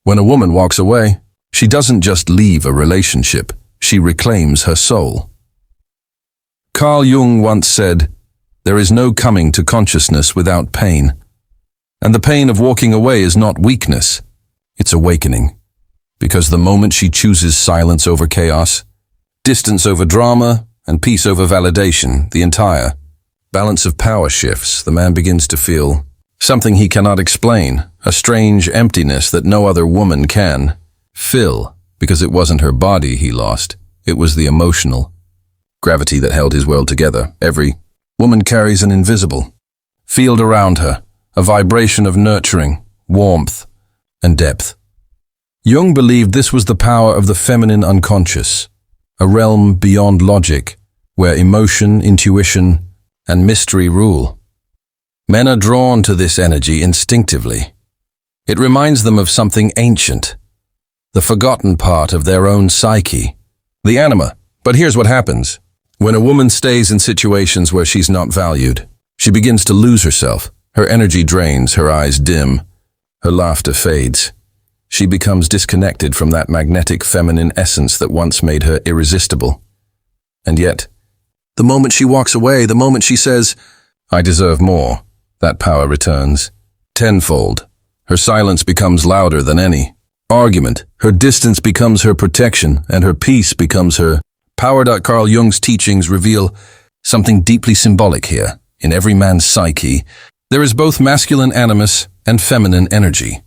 When a woman walks away, she doesn't just leave a relationship, she reclaims her soul. Carl Jung once said, "There is no coming to consciousness without pain." And the pain of walking away is not weakness, it's awakening. Because the moment she chooses silence over chaos, distance over drama, and peace over validation, the entire balance of power shifts. The man begins to feel something he cannot explain, a strange emptiness that no other woman can fill, because it wasn't her body he lost, it was the emotional gravity that held his world together. Every woman carries an invisible field around her, a vibration of nurturing, warmth, and depth. Jung believed this was the power of the feminine unconscious, a realm beyond logic, where emotion, intuition, and mystery rule. Men are drawn to this energy instinctively. It reminds them of something ancient, the forgotten part of their own psyche, the anima. But here's what happens. When a woman stays in situations where she's not valued, she begins to lose herself. Her energy drains, her eyes dim, her laughter fades. She becomes disconnected from that magnetic feminine essence that once made her irresistible. And yet, the moment she walks away, the moment she says, "I deserve more," that power returns, tenfold. Her silence becomes louder than any argument. Her distance becomes her protection, and her peace becomes her power. Carl Jung's teachings reveal something deeply symbolic here. In every man's psyche, there is both masculine animus and feminine energy.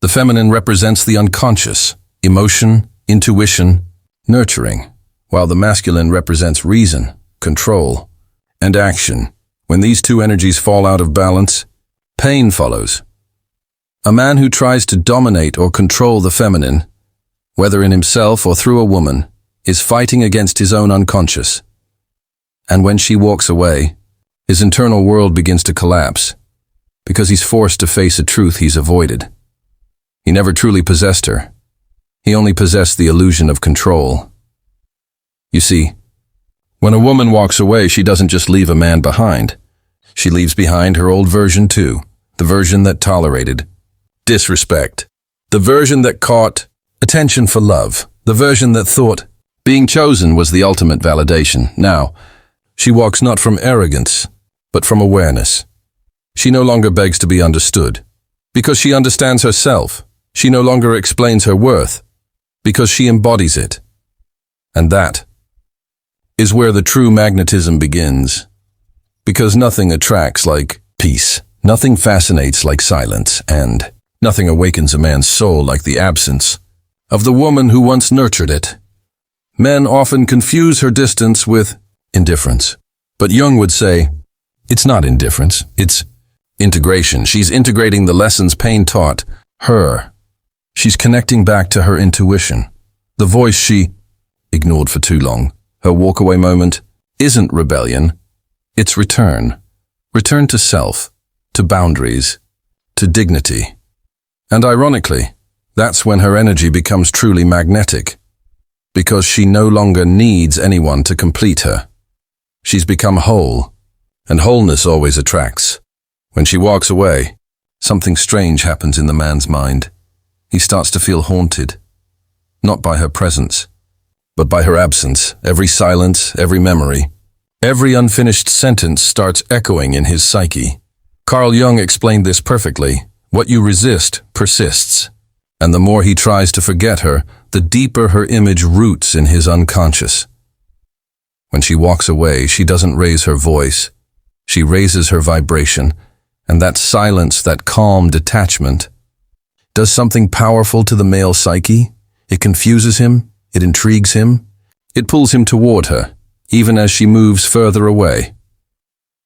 The feminine represents the unconscious, emotion, intuition, nurturing, while the masculine represents reason, control, and action. When these two energies fall out of balance, pain follows. A man who tries to dominate or control the feminine, whether in himself or through a woman, is fighting against his own unconscious. And when she walks away, his internal world begins to collapse, because he's forced to face a truth he's avoided. He never truly possessed her. He only possessed the illusion of control. You see, when a woman walks away, she doesn't just leave a man behind. She leaves behind her old version too, the version that tolerated disrespect, the version that caught attention for love, the version that thought being chosen was the ultimate validation. Now, she walks not from arrogance, but from awareness. She no longer begs to be understood, because she understands herself. She no longer explains her worth, because she embodies it. And that is where the true magnetism begins. Because nothing attracts like peace, nothing fascinates like silence, and nothing awakens a man's soul like the absence of the woman who once nurtured it. Men often confuse her distance with indifference. But Jung would say, it's not indifference, it's integration. She's integrating the lessons pain taught her. She's connecting back to her intuition, the voice she ignored for too long. Her walkaway moment isn't rebellion, it's return. Return to self, to boundaries, to dignity. And ironically, that's when her energy becomes truly magnetic, because she no longer needs anyone to complete her. She's become whole, and wholeness always attracts. When she walks away, something strange happens in the man's mind. He starts to feel haunted, not by her presence, but by her absence. Every silence, every memory, every unfinished sentence starts echoing in his psyche. Carl Jung explained this perfectly. What you resist persists, and the more he tries to forget her, the deeper her image roots in his unconscious. When she walks away, she doesn't raise her voice. She raises her vibration, and that silence, that calm detachment, does something powerful to the male psyche. It confuses him, it intrigues him, it pulls him toward her, even as she moves further away.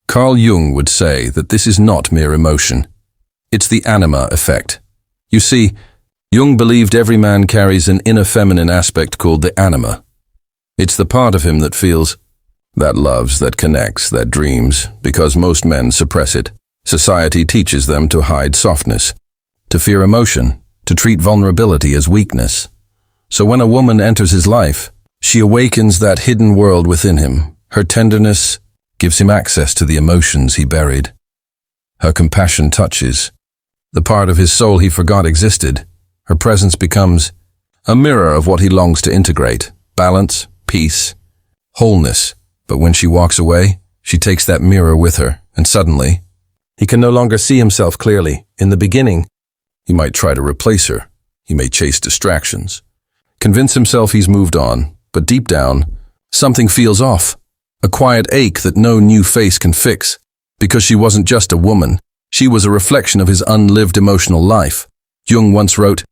Carl Jung would say that this is not mere emotion. It's the anima effect. You see, Jung believed every man carries an inner feminine aspect called the anima. It's the part of him that feels, that loves, that connects, that dreams, because most men suppress it. Society teaches them to hide softness, to fear emotion, to treat vulnerability as weakness. So when a woman enters his life, she awakens that hidden world within him. Her tenderness gives him access to the emotions he buried. Her compassion touches the part of his soul he forgot existed. Her presence becomes a mirror of what he longs to integrate: balance, peace, wholeness. But when she walks away, she takes that mirror with her, and suddenly, he can no longer see himself clearly. In the beginning, he might try to replace her. He may chase distractions, convince himself he's moved on, but deep down, something feels off. A quiet ache that no new face can fix. Because she wasn't just a woman, she was a reflection of his unlived emotional life. Jung once wrote,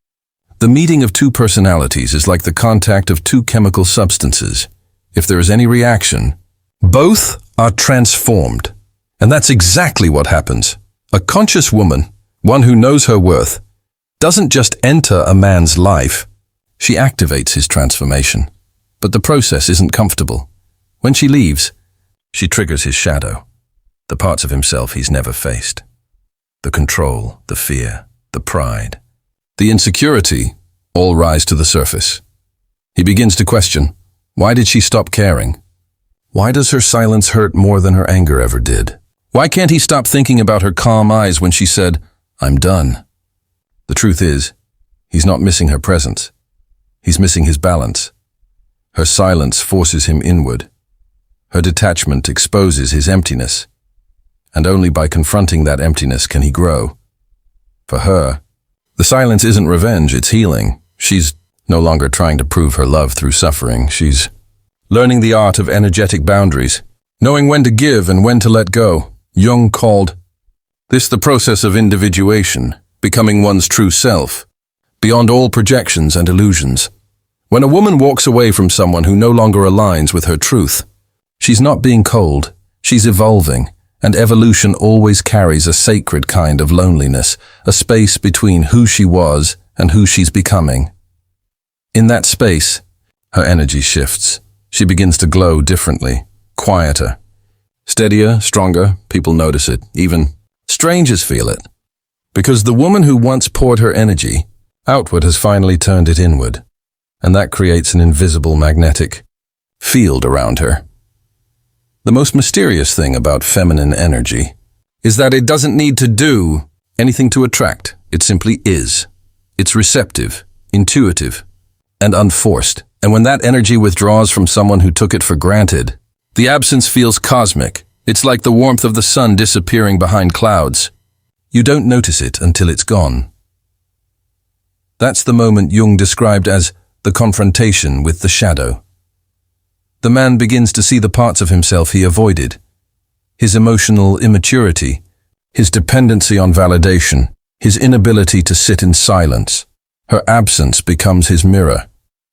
"The meeting of two personalities is like the contact of two chemical substances. If there is any reaction, both are transformed." And that's exactly what happens. A conscious woman, one who knows her worth, doesn't just enter a man's life, she activates his transformation. But the process isn't comfortable. When she leaves, she triggers his shadow, the parts of himself he's never faced. The control, the fear, the pride, the insecurity all rise to the surface. He begins to question, why did she stop caring? Why does her silence hurt more than her anger ever did? Why can't he stop thinking about her calm eyes when she said, "I'm done"? The truth is, he's not missing her presence. He's missing his balance. Her silence forces him inward. Her detachment exposes his emptiness. And only by confronting that emptiness can he grow. For her, the silence isn't revenge, it's healing. She's no longer trying to prove her love through suffering. She's learning the art of energetic boundaries, knowing when to give and when to let go. Jung called this the process of individuation, becoming one's true self, beyond all projections and illusions. When a woman walks away from someone who no longer aligns with her truth, she's not being cold, she's evolving, and evolution always carries a sacred kind of loneliness, a space between who she was and who she's becoming. In that space, her energy shifts. She begins to glow differently, quieter, steadier, stronger. People notice it. Even strangers feel it. Because the woman who once poured her energy outward has finally turned it inward, and that creates an invisible magnetic field around her. The most mysterious thing about feminine energy is that it doesn't need to do anything to attract. It simply is. It's receptive, intuitive, and unforced. And when that energy withdraws from someone who took it for granted, the absence feels cosmic. It's like the warmth of the sun disappearing behind clouds. You don't notice it until it's gone. That's the moment Jung described as the confrontation with the shadow. The man begins to see the parts of himself he avoided, his emotional immaturity, his dependency on validation, his inability to sit in silence. Her absence becomes his mirror.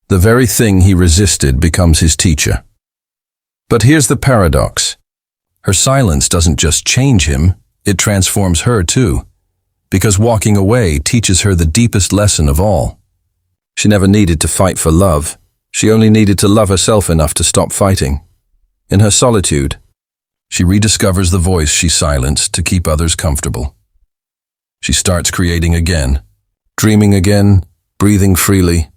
The very thing he resisted becomes his teacher. But here's the paradox. Her silence doesn't just change him, it transforms her too. Because walking away teaches her the deepest lesson of all. She never needed to fight for love. She only needed to love herself enough to stop fighting. In her solitude, she rediscovers the voice she silenced to keep others comfortable. She starts creating again, dreaming again, breathing freely.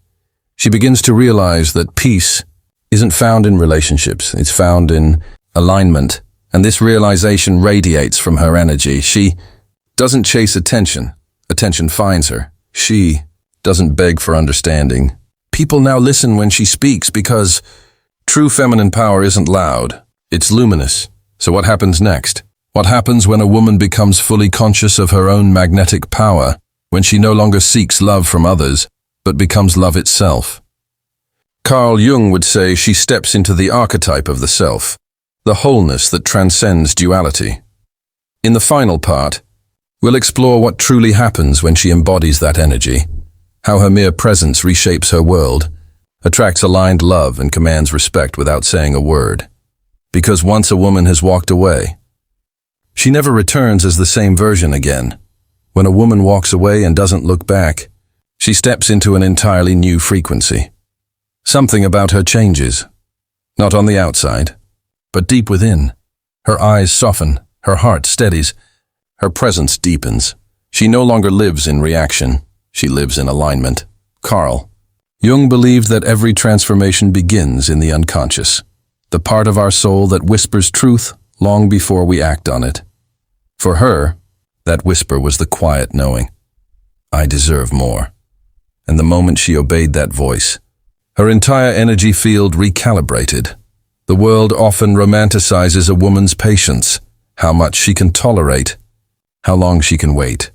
She begins to realize that peace isn't found in relationships, it's found in alignment. And this realization radiates from her energy. She doesn't chase attention. Attention finds her. She doesn't beg for understanding. People now listen when she speaks because true feminine power isn't loud, it's luminous. So what happens next? What happens when a woman becomes fully conscious of her own magnetic power, when she no longer seeks love from others, but becomes love itself? Carl Jung would say she steps into the archetype of the self, the wholeness that transcends duality. In the final part, we'll explore what truly happens when she embodies that energy, how her mere presence reshapes her world, attracts aligned love and commands respect without saying a word. Because once a woman has walked away, she never returns as the same version again. When a woman walks away and doesn't look back, she steps into an entirely new frequency. Something about her changes, not on the outside, but deep within. Her eyes soften, her heart steadies, her presence deepens. She no longer lives in reaction, she lives in alignment. Carl Jung believed that every transformation begins in the unconscious, the part of our soul that whispers truth long before we act on it. For her, that whisper was the quiet knowing, I deserve more. and the moment she obeyed that voice, her entire energy field recalibrated. The world often romanticizes a woman's patience, how much she can tolerate, how long she can wait.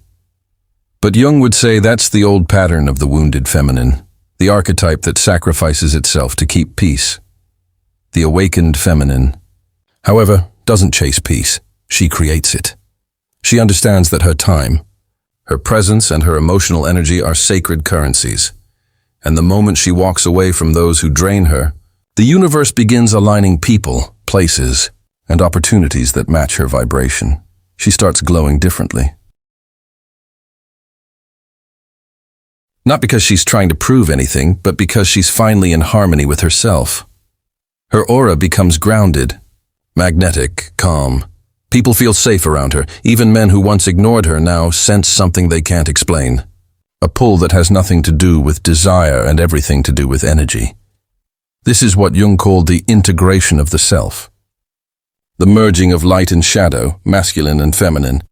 But Jung would say that's the old pattern of the wounded feminine, the archetype that sacrifices itself to keep peace. The awakened feminine, however, doesn't chase peace, she creates it. She understands that her time, her presence, and her emotional energy are sacred currencies, and the moment she walks away from those who drain her, the universe begins aligning people, places, and opportunities that match her vibration. She starts glowing differently. Not because she's trying to prove anything, but because she's finally in harmony with herself. Her aura becomes grounded, magnetic, calm. People feel safe around her. Even men who once ignored her now sense something they can't explain. A pull that has nothing to do with desire and everything to do with energy. This is what Jung called the integration of the self. The merging of light and shadow, masculine and feminine,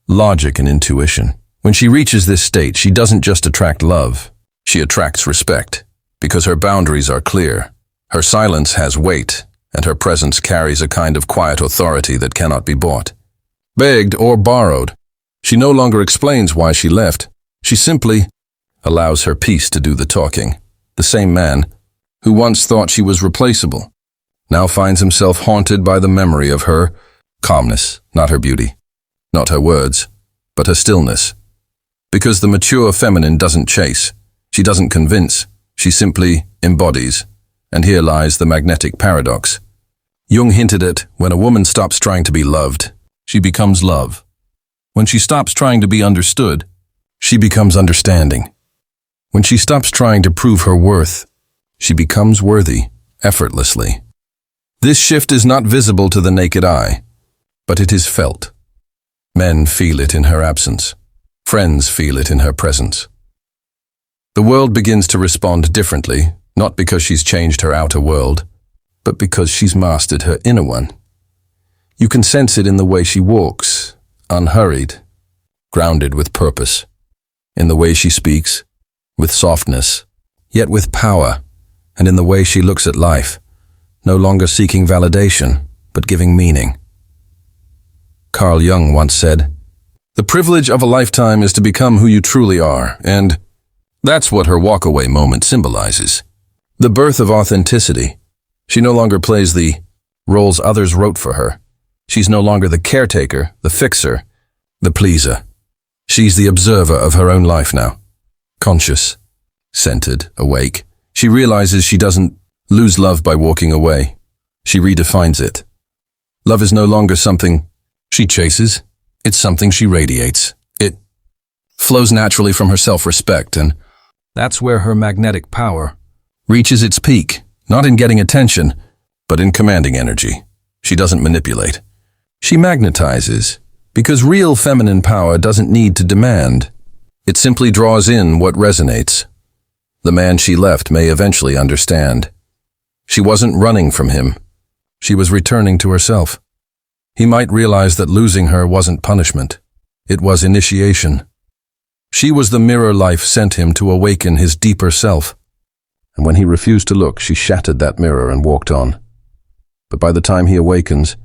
logic and intuition. When she reaches this state, she doesn't just attract love, she attracts respect, because her boundaries are clear. Her silence has weight, and her presence carries a kind of quiet authority that cannot be bought, begged, or borrowed. She no longer explains why she left. She simply allows her peace to do the talking. The same man, who once thought she was replaceable, now finds himself haunted by the memory of her calmness, not her beauty, not her words, but her stillness. Because the mature feminine doesn't chase, she doesn't convince, she simply embodies. And here lies the magnetic paradox. Jung hinted at when a woman stops trying to be loved, she becomes love. When she stops trying to be understood, she becomes understanding. When she stops trying to prove her worth, she becomes worthy, effortlessly. This shift is not visible to the naked eye, but it is felt. Men feel it in her absence. Friends feel it in her presence. The world begins to respond differently, not because she's changed her outer world, but because she's mastered her inner one. You can sense it in the way she walks, unhurried, grounded with purpose, in the way she speaks, with softness, yet with power, and in the way she looks at life, no longer seeking validation, but giving meaning. Carl Jung once said, "The privilege of a lifetime is to become who you truly are," and that's what her walkaway moment symbolizes. The birth of authenticity. She no longer plays the roles others wrote for her. She's no longer the caretaker, the fixer, the pleaser. She's the observer of her own life now. Conscious, centered, awake. She realizes she doesn't lose love by walking away. She redefines it. Love is no longer something she chases. It's something she radiates. It flows naturally from her self-respect, and that's where her magnetic power reaches its peak, not in getting attention, but in commanding energy. She doesn't manipulate. She magnetizes, because real feminine power doesn't need to demand. It simply draws in what resonates. The man she left may eventually understand. She wasn't running from him. She was returning to herself. He might realize that losing her wasn't punishment. It was initiation. She was the mirror life sent him to awaken his deeper self. And when he refused to look, she shattered that mirror and walked on. But by the time he awakens,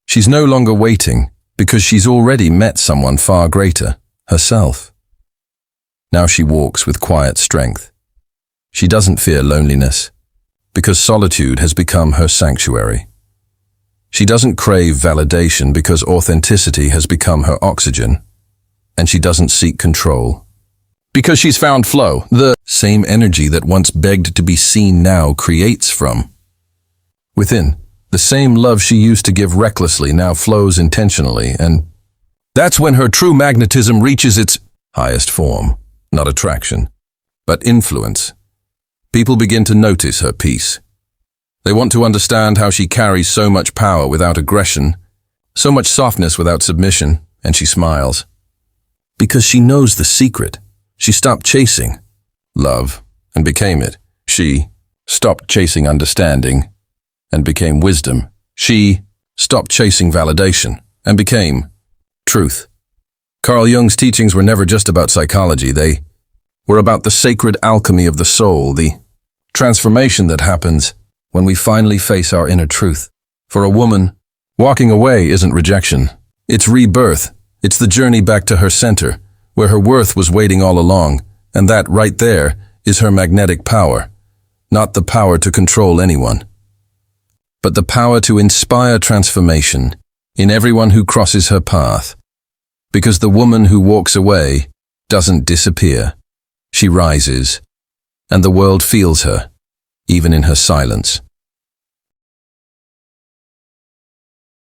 she's no longer waiting, because she's already met someone far greater, herself. Now she walks with quiet strength. She doesn't fear loneliness, because solitude has become her sanctuary. She doesn't crave validation because authenticity has become her oxygen. And she doesn't seek control, because she's found flow, the same energy that once begged to be seen now creates from within. The same love she used to give recklessly now flows intentionally, and that's when her true magnetism reaches its highest form, not attraction, but influence. People begin to notice her peace. They want to understand how she carries so much power without aggression, so much softness without submission, and she smiles. Because she knows the secret. She stopped chasing love and became it. She stopped chasing understanding and became wisdom. She stopped chasing validation and became truth. Carl Jung's teachings were never just about psychology. They were about the sacred alchemy of the soul, the transformation that happens when we finally face our inner truth. For a woman, walking away isn't rejection. It's rebirth. It's the journey back to her center, where her worth was waiting all along, and that right there is her magnetic power. Not the power to control anyone, but the power to inspire transformation in everyone who crosses her path. Because the woman who walks away doesn't disappear. She rises, and the world feels her, even in her silence.